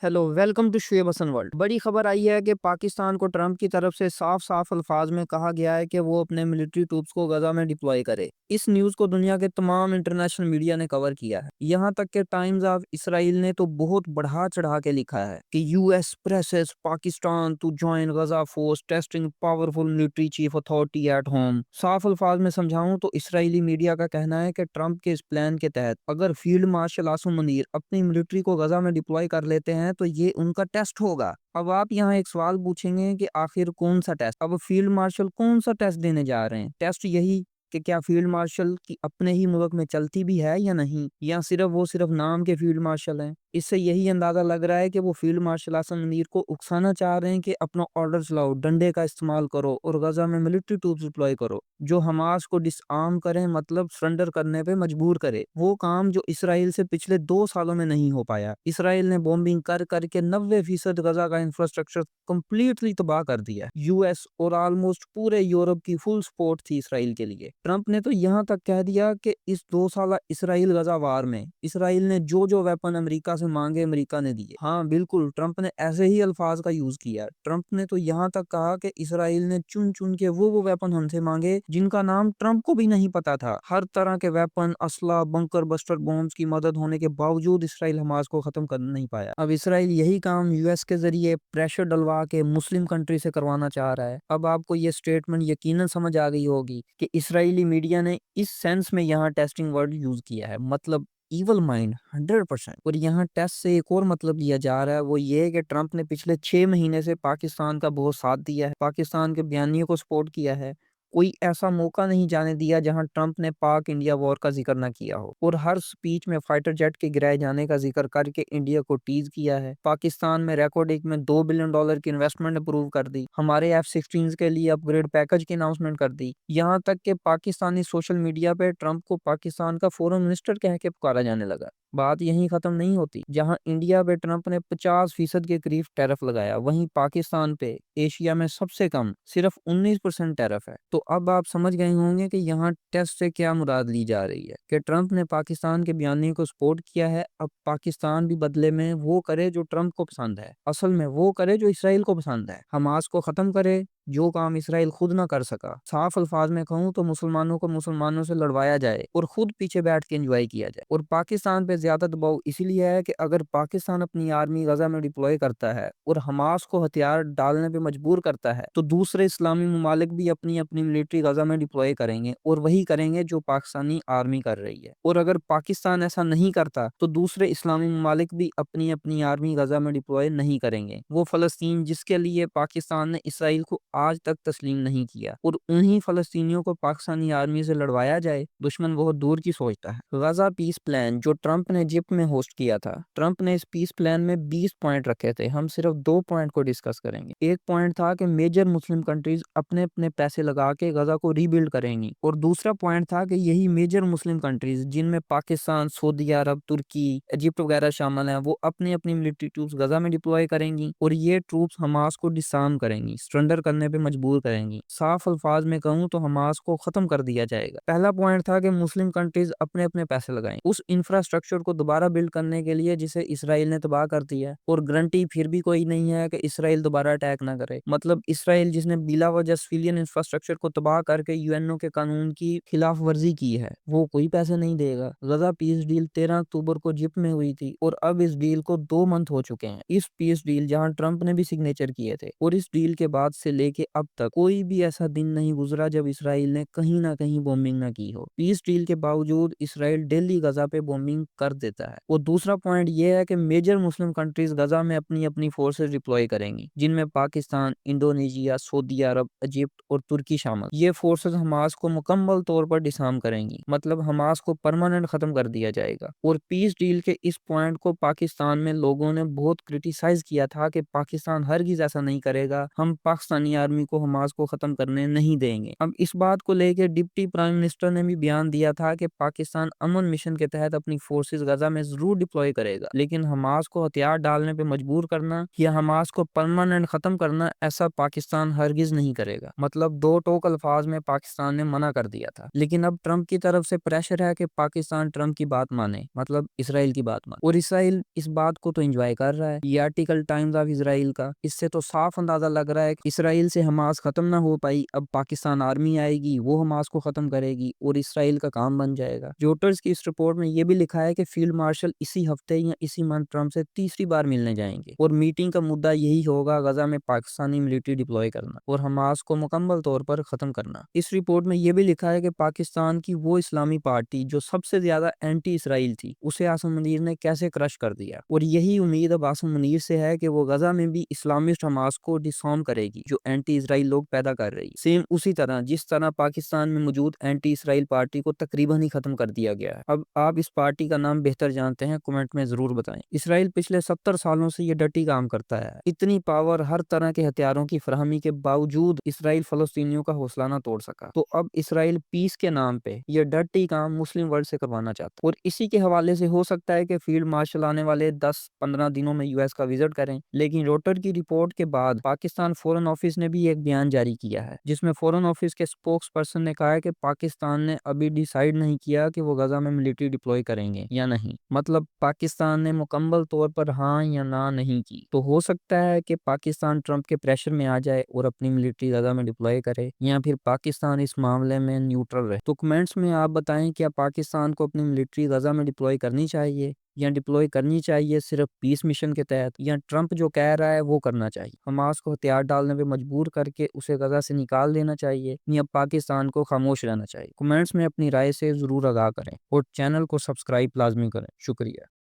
Hello, welcome to Shoaib Hasan world. बड़ी खबर आई है कि पाकिस्तान को ट्रंप की तरफ से साफ साफ अल्फाज में कहा गया है कि वो अपने मिलिट्री ट्रूप्स को गजा में डिप्लॉय करे। इस न्यूज को दुनिया के तमाम इंटरनेशनल मीडिया ने कवर किया है। यहाँ तक कि टाइम्स ऑफ इसराइल ने तो बहुत बढ़ा चढ़ा के लिखा है कि US presses Pakistan to join Gaza force testing powerful military chief authority at home. साफ अल्फाज में समझाऊं तो इसराइली मीडिया का कहना है कि ट्रंप के इस प्लान के तहत अगर फील्ड मार्शल आसिम मुनीर अपनी मिलिट्री को गजा में डिप्लॉय कर लेते हैं तो ये उनका टेस्ट होगा। अब आप यहाँ एक सवाल पूछेंगे कि आखिर कौन सा टेस्ट? अब फील्ड मार्शल कौन सा टेस्ट देने जा रहे हैं? टेस्ट यही कि क्या फील्ड मार्शल की अपने ही मुल्क में चलती भी है या नहीं, या सिर्फ नाम के फील्ड मार्शल हैं। इससे यही अंदाजा लग रहा है कि वो फील्ड मार्शल आसिम मुनीर को उकसाना चाह रहे हैं कि अपना ऑर्डर चलाओ, डंडे का इस्तेमाल करो और गजा में मिलिट्री ट्रूप्स डिप्लॉय करो जो हमास को डिसआर्म करें, मतलब सरेंडर करने पे मजबूर करे। वो काम जो इसराइल से पिछले 2 सालों में नहीं हो पाया। इसराइल ने बॉम्बिंग कर करके 90% गजा का इंफ्रास्ट्रक्चर कंप्लीटली तबाह कर दिया। यूएस और ऑलमोस्ट पूरे यूरोप की फुल सपोर्ट थी इसराइल के लिए। ट्रंप ने तो यहाँ तक कह दिया कि इस 2 साल इसराइल गजा वार में इसराइल ने जो जो वेपन अमेरिका से मांगे अमेरिका ने दिए। हाँ बिल्कुल, ट्रंप ने ऐसे ही अल्फाज का यूज किया। ट्रंप ने तो यहाँ तक कहा कि इसराइल ने चुन चुन के वो वेपन हमसे मांगे जिनका नाम ट्रंप को भी नहीं पता था। हर तरह के वेपन, असला, बंकर बस्टर बॉम्ब्स की मदद होने के बावजूद इसराइल हमास को खत्म कर नहीं पाया। अब इसराइल यही काम यूएस के जरिए प्रेशर डलवा के मुस्लिम कंट्री से करवाना चाह रहा है। अब आपको ये स्टेटमेंट यकीनन समझ आ गई होगी कि इसराइली मीडिया ने इस सेंस में यहाँ टेस्टिंग वर्ड यूज किया है, मतलब इवल माइंड 100%। और यहाँ टेस्ट से एक और मतलब लिया जा रहा है, वो ये कि ट्रंप ने पिछले 6 महीने से पाकिस्तान का बहुत साथ दिया है, पाकिस्तान के बयानियों को सपोर्ट किया है। कोई ऐसा मौका नहीं जाने दिया जहां ट्रंप ने पाक इंडिया वॉर का जिक्र ना किया हो, और हर स्पीच में फाइटर जेट के गिराए जाने का जिक्र करके इंडिया को टीज किया है। पाकिस्तान में रिकॉर्डिंग में $2 बिलियन की इन्वेस्टमेंट अप्रूव कर दी, हमारे F-16 के लिए अपग्रेड पैकेज की अनाउंसमेंट कर दी। यहाँ तक कि पाकिस्तानी सोशल मीडिया पे ट्रंप को पाकिस्तान का फॉरेन मिनिस्टर कह के पुकारा जाने लगा। बात यहीं खत्म नहीं होती। जहां इंडिया पे ट्रंप ने 50% के करीब टैरिफ लगाया, वहीं पाकिस्तान पे एशिया में सबसे कम सिर्फ 19% टैरिफ है। तो अब आप समझ गए होंगे कि यहाँ टेस्ट से क्या मुराद ली जा रही है कि ट्रंप ने पाकिस्तान के बयानी को सपोर्ट किया है। अब पाकिस्तान भी बदले में वो करे जो ट्रंप को पसंद है, असल में वो करे जो इसराइल को पसंद है। हमास को खत्म करे, जो काम इसराइल खुद ना कर सका। साफ अल्फाज में कहूँ तो मुसलमानों को मुसलमानों से लड़वाया जाए और खुद पीछे बैठ के एंजॉय किया जाए। और पाकिस्तान पे ज्यादा दबाव इसीलिए है कि अगर पाकिस्तान अपनी आर्मी गजा में डिप्लॉय करता है और हमास को हथियार डालने पे मजबूर करता है तो दूसरे इस्लामी ममालिक भी अपनी अपनी मिलिट्री गजा में डिप्लॉय करेंगे, और वही करेंगे जो पाकिस्तानी आर्मी कर रही है। और अगर पाकिस्तान ऐसा नहीं करता तो दूसरे इस्लामी ममालिक भी अपनी अपनी आर्मी गजा में डिप्लॉय नहीं करेंगे। वो फलस्तीन जिसके लिए पाकिस्तान ने इसराइल को आज तक तस्लीम नहीं किया, और उन्हीं फलस्तीनियों को पाकिस्तानी आर्मी से लड़वाया जाए, दुश्मन बहुत दूर की सोचता है। गजा पीस प्लान जो ट्रंप ने इजिप्ट में होस्ट किया था, ट्रंप ने इस पीस प्लान में 20 पॉइंट रखे थे। हम सिर्फ 2 पॉइंट को डिस्कस करेंगे। एक पॉइंट था कि मेजर मुस्लिम कंट्रीज अपने अपने पैसे लगा के गजा को रीबिल्ड करेंगी, और दूसरा पॉइंट था कि यही मेजर मुस्लिम कंट्रीज जिनमें पाकिस्तान, सऊदी अरब, तुर्की, इजिप्ट वगैरह शामिल हैं, वो अपनी अपनी मिलिट्री ट्रूप्स गजा में डिप्लॉय करेंगी, और ये ट्रूप्स हमास को डिसआर्म करेंगी, सरेंडर करने पे मजबूर करेंगी। साफ अल्फाज में कहूँ तो हमास को खत्म कर दिया जाएगा। पहला पॉइंट था कि मुस्लिम कंट्रीज अपने अपने पैसे लगाएं उस इंफ्रास्ट्रक्चर को दोबारा बिल्ड करने के लिए जिसे इसराइल ने तबाह कर दिया है, और गारंटी फिर भी कोई नहीं है कि इसराइल दोबारा अटैक ना करे। मतलब इसराइल जिसने बिला वजह सिविलियन इंफ्रास्ट्रक्चर को तबाह करके यूएनओ के कानून की खिलाफ वर्जी की है, वो कोई पैसे नहीं देगा। गजा पीस डील 13 अक्टूबर को इजिप्ट में हुई थी, और अब इस डील को 2 मंथ हो चुके हैं। इस पीस डील जहां ट्रंप ने भी सिग्नेचर किए थे, और इस डील के बाद से लेके अब तक कोई भी ऐसा दिन नहीं गुजरा जब इसराइल ने कहीं ना कहीं बॉम्बिंग ना की हो। पीस डील के बावजूद इसराइल डेली गजा पे बॉम्बिंग कर देता है। और दूसरा पॉइंट ये है कि मेजर मुस्लिम कंट्रीज गजा में अपनी अपनी फोर्सेस डिप्लॉय करेंगी, जिनमें पाकिस्तान, इंडोनेशिया, सऊदी अरब, इजिप्ट और तुर्की शामिल। ये फोर्सेस हमास को मुकम्मल तौर पर डिसआर्म करेंगी, मतलब हमास को परमानेंट खत्म कर दिया जाएगा। और पीस डील के इस पॉइंट को पाकिस्तान में लोगों ने बहुत क्रिटिसाइज किया था कि पाकिस्तान हरगिज ऐसा नहीं करेगा, हम पाकिस्तानी آرمی کو حماس کو ختم کرنے نہیں دیں گے۔ اب اس بات کو لے کے ڈپٹی پرائم منسٹر نے بھی بیان دیا تھا کہ پاکستان امن مشن کے تحت اپنی فورسز غزہ میں ضرور ڈپلوائے کرے گا، لیکن حماس کو ہتھیار ڈالنے پہ مجبور کرنا یا حماس کو پرماننٹ ختم کرنا، ایسا پاکستان ہرگز نہیں کرے گا۔ مطلب دو ٹوک الفاظ میں پاکستان نے منع کر دیا تھا، لیکن اب ٹرمپ کی طرف سے پریشر ہے کہ پاکستان ٹرمپ کی بات مانے، مطلب اسرائیل کی بات مانے، اور اسرائیل اس بات کو تو انجوائے کر رہا ہے۔ یہ آرٹیکل ٹائمز آف اسرائیل کا، اس سے تو صاف اندازہ لگ رہا ہے کہ اسرائیل سے حماس ختم نہ ہو پائی، اب پاکستان آرمی آئے گی، وہ حماس کو ختم کرے گی اور اسرائیل کا کام بن جائے گا۔ روئٹرز کی اس رپورٹ میں یہ بھی لکھا ہے کہ فیلڈ مارشل اسی ہفتے یا اسی منتھ ٹرمپ سے تیسری بار ملنے جائیں گے، اور میٹنگ کا مدعا یہی ہوگا، غزہ میں پاکستانی ملٹری ڈپلوائے کرنا اور حماس کو مکمل طور پر ختم کرنا۔ اس رپورٹ میں یہ بھی لکھا ہے کہ پاکستان کی وہ اسلامی پارٹی جو سب سے زیادہ اینٹی اسرائیل تھی، اسے عاصم منیر نے کیسے کرش کر دیا، اور یہی امید اب عاصم منیر سے ہے کہ وہ غزہ میں بھی اسلامسٹ حماس کو ڈسارم کرے گی جو اینٹی اسرائیل لوگ پیدا کر رہی، سیم اسی طرح جس طرح پاکستان میں موجود اینٹی اسرائیل پارٹی کو تقریباً ہی ختم کر دیا گیا ہے۔ اب آپ اس پارٹی کا نام بہتر جانتے ہیں، کمنٹ میں ضرور بتائیں۔ اسرائیل پچھلے 70 سالوں سے یہ ڈٹی کام کرتا ہے، اتنی پاور، ہر طرح کے ہتھیاروں کی فراہمی کے باوجود اسرائیل فلسطینیوں کا حوصلہ نہ توڑ سکا، تو اب اسرائیل پیس کے نام پہ یہ ڈرٹی کام مسلم ورلڈ سے کروانا چاہتا، اور اسی کے حوالے سے ہو سکتا ہے کہ فیلڈ مارشل آنے والے 10-15 دنوں میں US کا وزٹ کریں۔ لیکن روٹر کی رپورٹ کے بعد پاکستان فورن آفس نے بھی ایک بیان جاری کیا ہے، جس میں فورن آفس کے سپوکس پرسن نے کہا ہے کہ پاکستان نے ابھی ڈیسائیڈ نہیں کیا کہ وہ غزہ میں ملٹری ڈپلوائے کریں گے یا نہیں، مطلب پاکستان نے مکمل طور پر ہاں یا نہ نہیں کی، تو ہو سکتا ہے کہ پاکستان ٹرمپ کے پریشر میں آ جائے اور اپنی ملٹری غزہ میں ڈپلوائے کرے، یا پھر پاکستان اس معاملے میں نیوٹرل رہے۔ تو کمنٹس میں آپ بتائیں، کیا پاکستان کو اپنی ملٹری غزہ میں ڈپلوائے کرنی چاہیے، یا ڈپلوائے کرنی چاہیے صرف پیس مشن کے تحت، یا ٹرمپ جو کہہ رہا ہے وہ کرنا چاہیے، حماس کو ہتھیار ڈالنے پہ مجبور کر کے اسے غزہ سے نکال دینا چاہیے، یا پاکستان کو خاموش رہنا چاہیے؟ کمنٹس میں اپنی رائے سے ضرور آگاہ کریں اور چینل کو سبسکرائب لازمی کریں۔ شکریہ۔